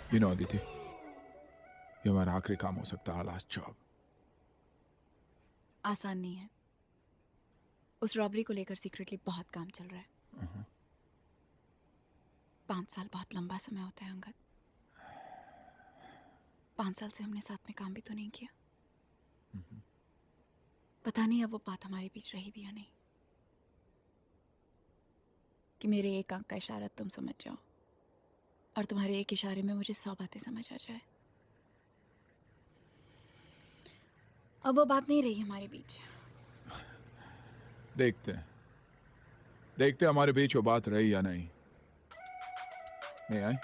अदिति, ये हमारा आखिरी काम हो सकता है, लास्ट जॉब। आसान नहीं है। उस रॉबरी को लेकर सीक्रेटली बहुत काम चल रहा है। 5 साल बहुत लंबा समय होता है अंगद। 5 साल से हमने साथ में काम भी तो नहीं किया। पता नहीं अब वो बात हमारे बीच रही भी या नहीं, कि मेरे एक आंख का इशारा तुम समझ जाओ और तुम्हारे एक इशारे में मुझे 100 बातें समझ आ जाए। अब वो बात नहीं रही हमारे बीच। देखते हमारे बीच वो बात रही या नहीं। नहीं आई?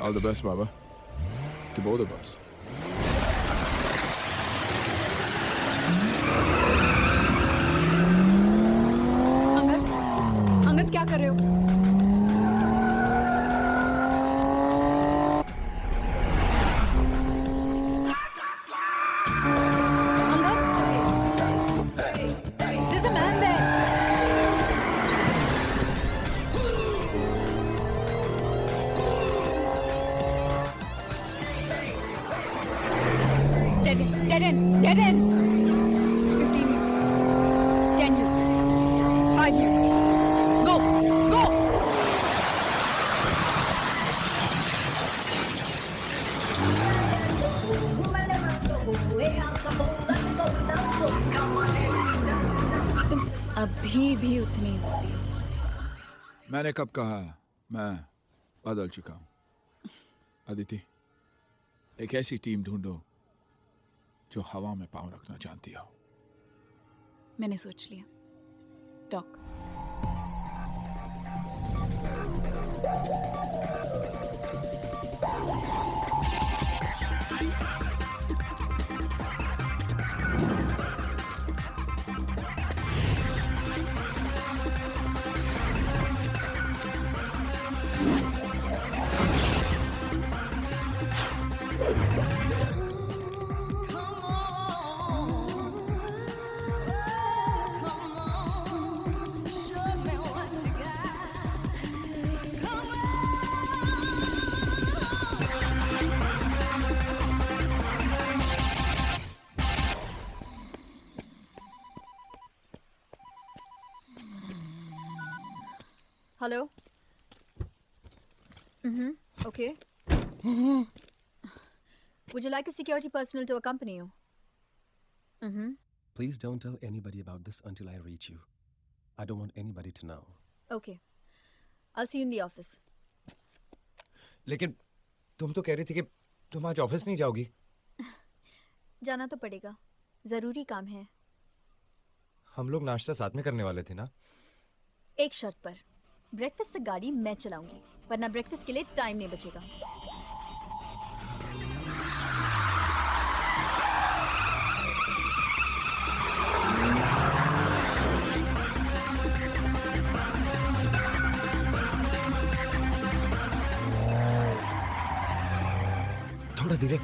All the best, Baba. To both of us. Angad क्या कर रहे हो? Dead end. 15 you. 10 you. 5 you. Go. तुम अभी भी उतनी ही जिद्दी हो। मैंने कब कहा मैं बदल चुका हूं? अदिति, एक ऐसी टीम ढूंढो जो हवा में पांव रखना जानती हो। मैंने सोच लिया। Talk. Hello? Okay. Would you like a security personnel to accompany you? Please don't tell anybody about this until I reach you. I don't want anybody to know. Okay. I'll see you in the office. लेकिन तुम तो कह रही थी कि तुम आज office नहीं जाओगी। जाना तो पड़ेगा, जरूरी काम है। हम लोग नाश्ता साथ में करने वाले थे ना। एक शर्त पर, ब्रेकफास्ट तक गाड़ी मैं चलाऊंगी, वरना ब्रेकफास्ट के लिए टाइम नहीं बचेगा। थोड़ा धीरे।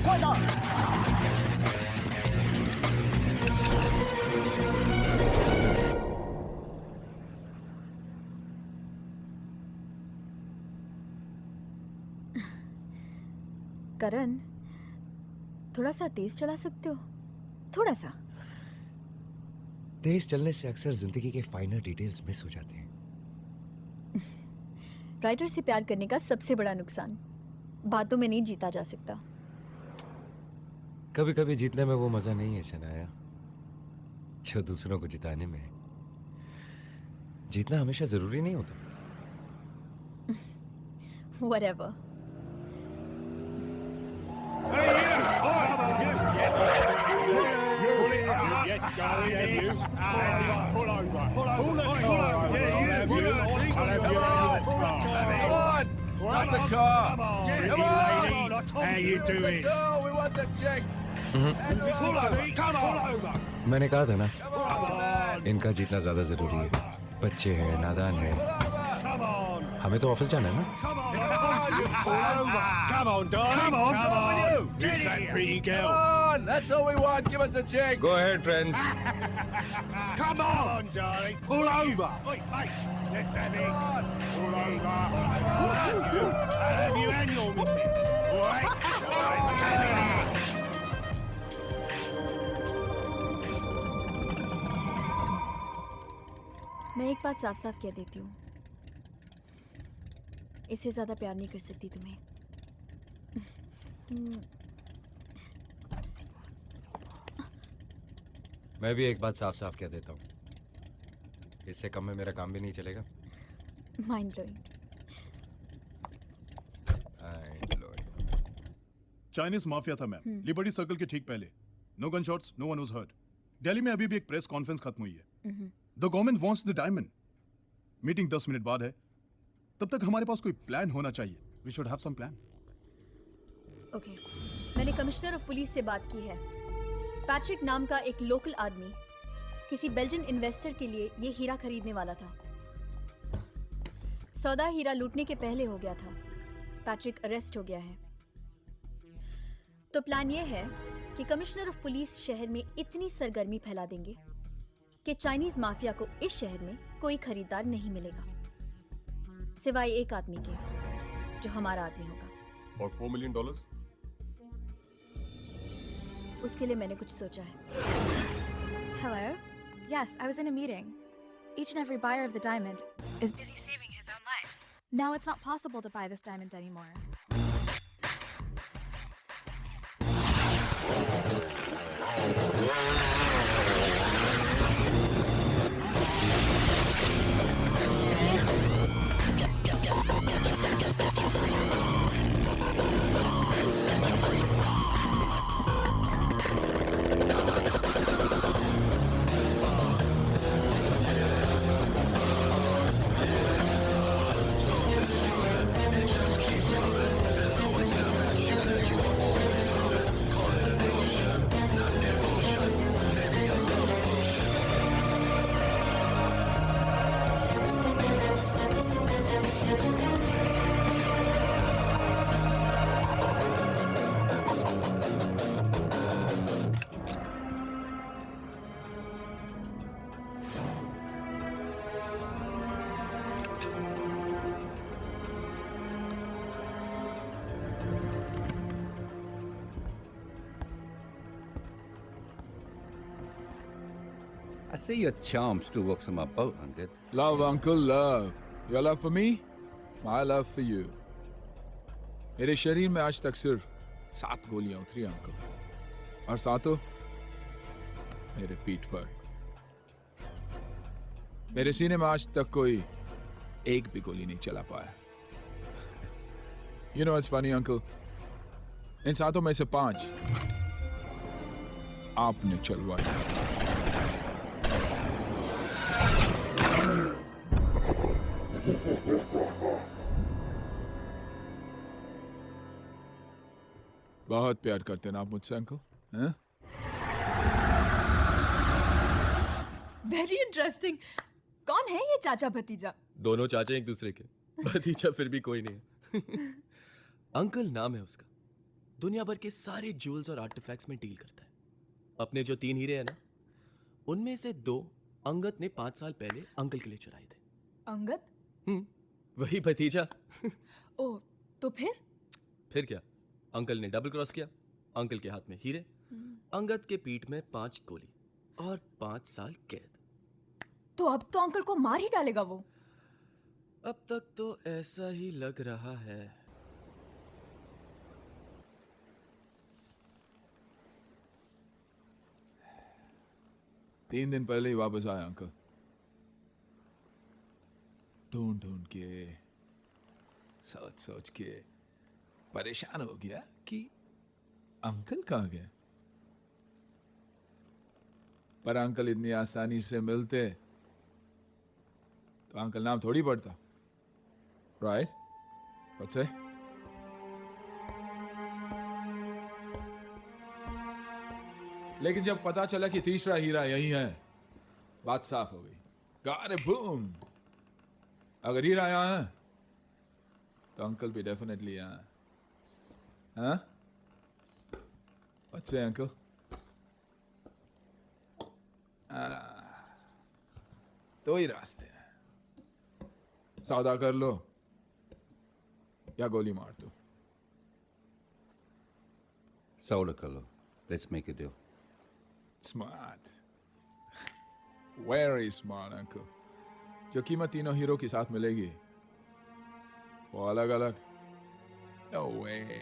快到！ करण, थोड़ा सा तेज चला सकते हो? थोड़ा सा। तेज चलने से अक्सर जिंदगी के फाइनल डिटेल्स मिस हो जाते हैं। राइटर से प्यार करने का सबसे बड़ा नुकसान, बातों में नहीं जीता जा सकता। कभी कभी जीतने में वो मजा नहीं है शनाया जो दूसरों को जिताने में है। जीतना हमेशा जरूरी नहीं होता। Whatever. What the car? Come on! How you doing? No, we want the check. Come on! मैंने कहा था ना, Come on! इनका जीतना ज्यादा जरूरी है। बच्चे हैं, नादान है, Come on! हमें तो ऑफिस जाना है ना। Come on! Come on, darling! Come on! Come on! It's that pretty girl! on, that's all we want. Give us a check. Go ahead, friends. Come on, darling! Pull over! Wait, mate! Let's have it! Pull over! I'll have you and your missus! All right? मैं एक बात साफ साफ कह देती हूँ, इससे ज्यादा प्यार नहीं कर सकती तुम्हें। मैं भी एक बात साफ साफ कह देता हूँ, इससे कम में मेरा काम भी नहीं चलेगा। Mind blowing. चाइनीज माफिया था मैम, लिबर्टी सर्कल के ठीक पहले। No gun shots, no one was hurt. Delhi में अभी भी एक प्रेस कॉन्फ्रेंस खत्म हुई है। The government wants the diamond. Meeting 10 minute बाद है, तब तक हमारे पास कोई प्लान होना चाहिए। We should have some plan. Okay, मैंने कमिश्नर ऑफ पुलिस से बात की है। पैट्रिक नाम का एक लोकल आदमी किसी बेल्जियन इन्वेस्टर के लिए ये हीरा खरीदने वाला था। सौदा हीरा लूटने के पहले हो गया था। पैट्रिक अरेस्ट हो गया है। तो प्लान ये है कि कमिश्नर ऑफ पुलिस शहर में इतनी सरगर्मी फैला देंगे कि चाइनीज माफिया को इस शहर में कोई खरीदार नहीं मिलेगा, सिवाय एक आदमी के, जो हमारा आदमी होगा। और $4 मिलियन? उसके लिए मैंने कुछ सोचा है। Hello? Yes, I was in a meeting. Each and every buyer of the diamond is busy saving his own life. Now it's not possible to buy this diamond anymore. I see your charm still works on my boat, Ungit. Love, uncle, love. Your love for me, my love for you. मेरे शरीर में आज तक सिर्फ 7 गोलियां उतरी uncle, और सातों मेरे पीठ पर। मेरे सीने में आज तक कोई एक भी गोली नहीं चला पाया। You know what's funny, uncle? इन सातों में से 5 आपने चलवाई। बहुत प्यार करते ना आप मुझसे अंकल, हैं? Very interesting. कौन है ये चाचा भतीजा? दोनों चाचा एक दूसरे के, भतीजा फिर भी कोई नहीं है। अंकल नाम है उसका। दुनिया भर के सारे ज्वेल्स और आर्टिफैक्ट्स में डील करता है। अपने जो 3 हीरे हैं ना, उनमें से 2 अंगद ने 5 साल पहले अंकल के लिए चुराए थे। अंगद? वही भतीजा। ओ, तो फिर क्या, अंकल ने डबल क्रॉस किया। अंकल के हाथ में हीरे, अंगद के पीठ में 5 गोली और 5 साल कैद। तो अब तो अंकल को मार ही डालेगा वो। अब तक तो ऐसा ही लग रहा है। तीन दिन पहले ही वापस आया अंकल, ढूंढ ढूंढ के, सोच सोच के परेशान हो गया कि अंकल कहाँ गए। पर अंकल इतनी आसानी से मिलते तो अंकल नाम थोड़ी पड़ता, राइट? What's say? लेकिन जब पता चला कि तीसरा हीरा यही है, बात साफ हो गई। Got it, boom! अगर हीरा यहाँ है तो अंकल भी डेफिनेटली यहाँ है। हाँ? What's say, uncle? दो ही रास्ते हैं, सौदा कर लो या गोली मार दो। Soda color. Let's make a deal. Smart. Very smart, uncle. जो कीमत तीनों हीरो के साथ मिलेगी वो अलग अलग। No way.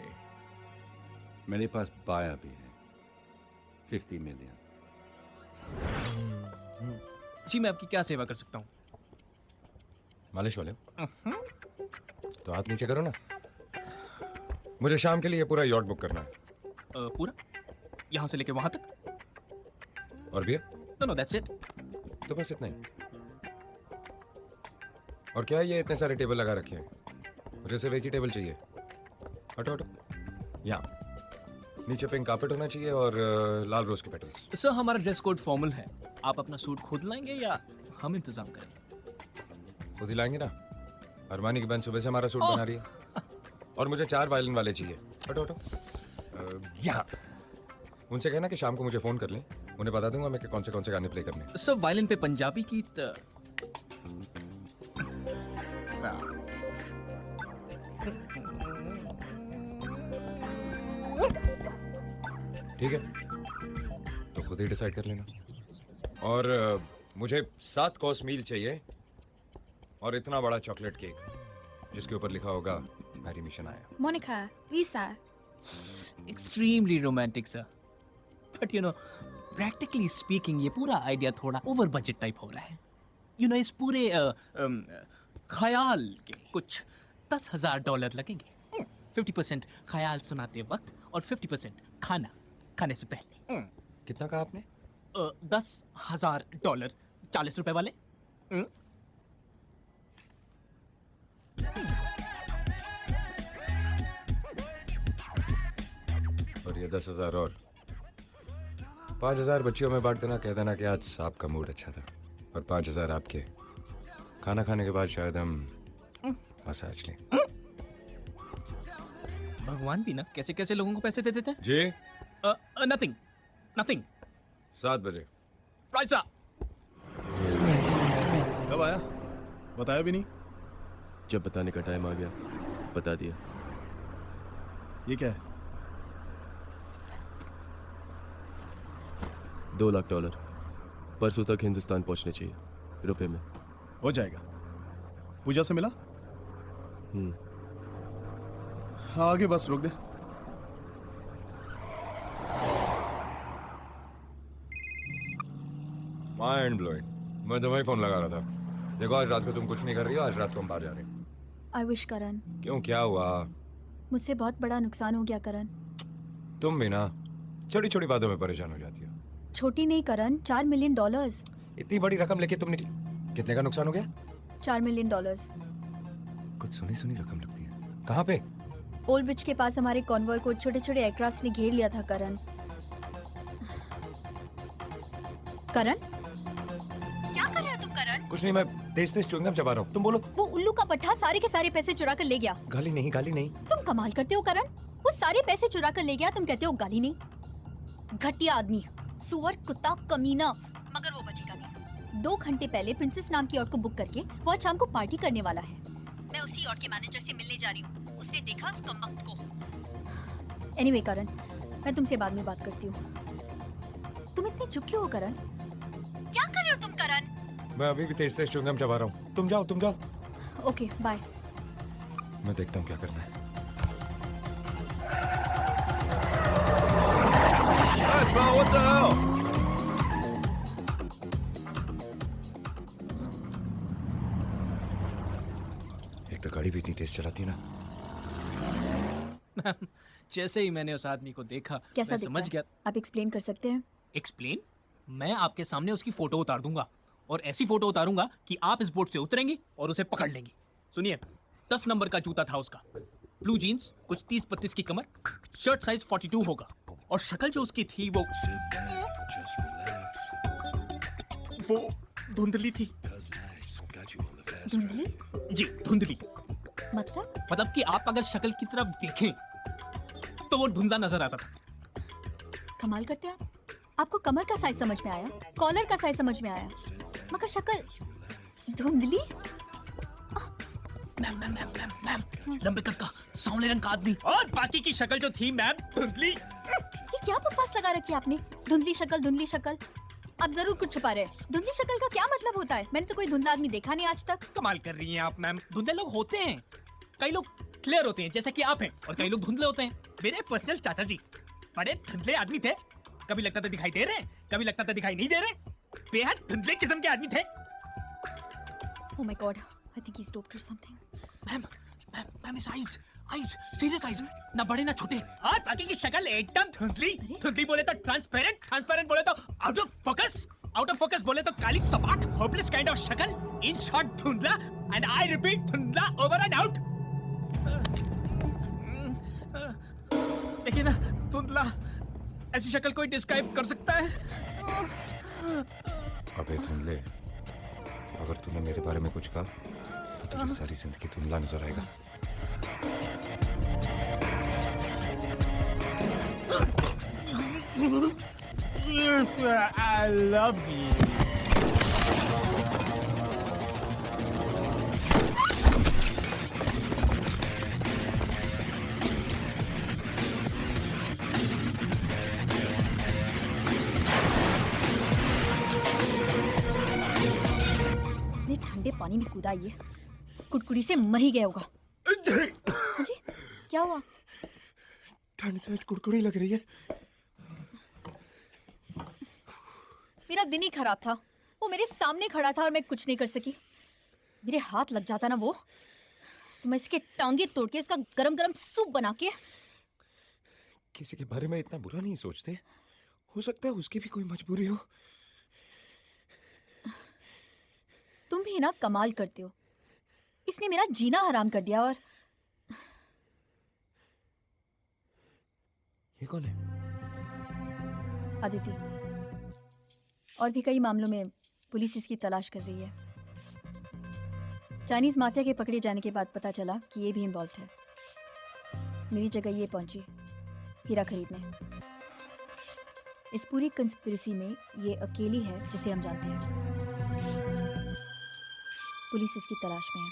मेरे पास बाया भी है, 50 million. जी मैं आपकी क्या सेवा कर सकता हूँ? मालिश वाले हो? तो हाथ नीचे करो ना। मुझे शाम के लिए पूरा यॉट बुक करना है। पूरा? यहाँ से लेके वहां तक? और भी है? No that's it. तो बस इतना ही। और क्या है ये इतने सारे टेबल लगा रखे हैं? मुझे सिर्फ एक ही टेबल चाहिए। हटो हटो। यहाँ नीचे पिंक कार्पेट होना चाहिए और लाल रोज के पेटल्स। सर हमारा ड्रेस कोड फॉर्मल है। आप अपना सूट खुद लाएंगे या हम इंतजाम करें? खुद ही लाएंगे ना। अरमानी की बहन सुबह से हमारा सूट बना रही है। और मुझे 4 वायलिन वाले चाहिए। हटो हटो। यहाँ उनसे कहना कि शाम को मुझे फोन कर लें, उन्हें बता दूंगा मैं कि कौन से गाने प्ले करने हैं। सर वायलिन पे पंजाबी की ठीक है तो खुद ही डिसाइड कर लेना। और मुझे 7 कोर्स मील चाहिए और इतना बड़ा चॉकलेट केक जिसके ऊपर लिखा होगा मैरी मिशन आया। Monica, Lisa. Extremely romantic sir. But you know practically speaking ये पूरा आइडिया थोड़ा ओवर बजट टाइप हो रहा है। यू नो इस पूरे ख्याल के कुछ $10,000 लगेंगे। 50% ख्याल सुनाते वक्त और 50% खाने से पहले। कितना कहा आपने? $10,000 40 रुपए वाले। और ये 10,000 और 5,000 बच्चियों में बांट देना। कह देना कि आज आपका मूड अच्छा था और 5,000 आपके। खाना खाने के बाद शायद हम मसाज लें। भगवान भी ना कैसे कैसे लोगों को पैसे दे देते हैं। जी नथिंग 7 बजे। Right sir. कब आया? बताया भी नहीं। जब बताने का टाइम आ गया बता दिया। ये क्या है? $2 लाख परसों तक हिंदुस्तान पहुंचने चाहिए, रुपए में। हो जाएगा। पूजा से मिला? हाँ आगे बस रोक दे। Mind blowing. मैं तुम्हें फोन लगा रहा था। देखो आज रात को तुम कुछ नहीं कर रही हो। आज रात को हम बाहर जा रहे हैं। आई विश करण। क्यों क्या हुआ? मुझसे बहुत बड़ा नुकसान हो गया करण। तुम भी ना छोटी छोटी बातों में परेशान हो जाती हो। छोटी नहीं करण, $4 मिलियन। इतनी बड़ी रकम लेके तुम निकली। कितने का नुकसान हो गया? $4 मिलियन। कुछ सुनी सुनी रकम लगती है। कहाँ पे? ओल्ड ब्रिज के पास हमारे कॉन्वॉय को छोटे छोटे एयरक्राफ्ट ने घेर लिया था करण। करण क्या कर रहे हो तुम करण? कुछ नहीं, मैं तेज तेज च्युइंगम चबा रहा हूँ। तुम बोलो। वो उल्लू का पट्टा सारे के सारे पैसे चुरा कर ले गया। गाली नहीं गाली नहीं। तुम कमाल करते हो करण। वो सारे पैसे चुरा कर ले गया, तुम कहते हो गाली नहीं। घटिया आदमी, सुअर, कुत्ता, कमीना। मगर वो बचेगा नहीं। 2 घंटे पहले प्रिंसेस नाम की औरत को बुक करके वो आज शाम को पार्टी करने वाला है। मैं उसी औरत के मैनेजर से मिलने जा रही हूँ। उसने देखा उस कमबख्त को। एनीवे करण, मैं तुमसे बाद में बात करती हूँ। तुम इतने चुप क्यों हो करण? क्या कर रहे हो तुम करण? मैं अभी भी तेज तेज च्युइंगम चबा रहा हूँ। तुम जाओ। Okay bye. मैं देखता हूँ क्या करना है। What the hell? एक तो गाड़ी भी इतनी तेज चलाती है ना। जैसे ही मैंने उस आदमी को देखा कैसा मैं दिखता समझ है? गया। आप एक्सप्लेन कर सकते हैं? एक्सप्लेन? मैं आपके सामने उसकी फोटो उतार दूंगा और ऐसी फोटो उतारूंगा कि आप इस बोट से उतरेंगी और उसे पकड़ लेंगी। सुनिए, 10 नंबर का जूता था उसका, ब्लू जीन्स, कुछ 30-32 की कमर, शर्ट साइज 42 होगा और शक्ल जो उसकी थी वो धुंधली थी। धुंधली? जी, धुंधली। मतलब कि आप अगर शक्ल की तरफ देखें तो वो धुंधला नजर आता था। कमाल करते हैं आप। आपको कमर का साइज समझ में आया, कॉलर का साइज समझ में आया, मगर शक्ल धुंधली। मैम, लंबे कद का, सांवले रंग का आदमी और बाकी की शक्ल जो थी मैम धुंधली। ये क्या बकवास लगा रखी है आपने? धुंधली शक्ल। आप जरूर कुछ छुपा रहे हैं। धुंधली शक्ल का क्या मतलब होता है? मैंने तो कोई धुंधला आदमी देखा नहीं आज तक। कमाल कर रही हैं आप मैम। धुंधले लोग होते हैं, कई लोग क्लियर होते हैं जैसे कि आप हैं, और कई लोग धुंधले होते हैं। मेरे पर्सनल चाचा जी बड़े धुंधले आदमी थे। कभी लगता था दिखाई दे रहे हैं, कभी लगता था दिखाई नहीं दे रहे। बेहद धुंधले किस्म के आदमी थे। Oh my God, I think he's doped or something. Ma'am, इस आइज सीरियस आइज, ना बड़े ना छोटे, और बाकी की शक्ल एकदम धुंधली बोले तो ट्रांसपेरेंट बोले तो आउट ऑफ फोकस बोले तो काली सपाट होपलेस काइंड ऑफ शक्ल। इन शॉर्ट धुंधला, एंड आई रिपीट धुंधला ओवर एंड आउट। देखिए ना, धुंधला, ऐसी शक्ल कोई डिस्क्राइब कर सकता है? अबे धुंधले, अगर तूने मेरे बारे में कुछ कहा तो तुझे सारी जिंदगी धुंधला नजर आएगा। I love you. इतने ठंडे पानी में कूदा ये, कुड़कुड़ी से मर ही गया होगा। जी, क्या हुआ? ठंड से आज कुड़कुड़ी लग रही है। मेरा दिन ही खराब था। वो मेरे सामने खड़ा था और मैं कुछ नहीं कर सकी। मेरे हाथ लग जाता ना वो, तो मैं इसके टांगे तोड़ के उसका गरम गरम सूप बना के। किसी के बारे में इतना बुरा नहीं सोचते। हो सकता है उसकी भी कोई मजबूरी हो। तुम भी ना कमाल करते हो। इसने मेरा जीना हराम कर दिया। और ये कौन है? अदिति। और भी कई मामलों में पुलिस इसकी तलाश कर रही है। चाइनीज माफिया के पकड़े जाने के बाद पता चला कि ये भी इन्वॉल्व है। मेरी जगह ये पहुंची हीरा खरीदने। इस पूरी कंस्पिरेसी में ये अकेली है जिसे हम जानते हैं। पुलिस इसकी तलाश में है।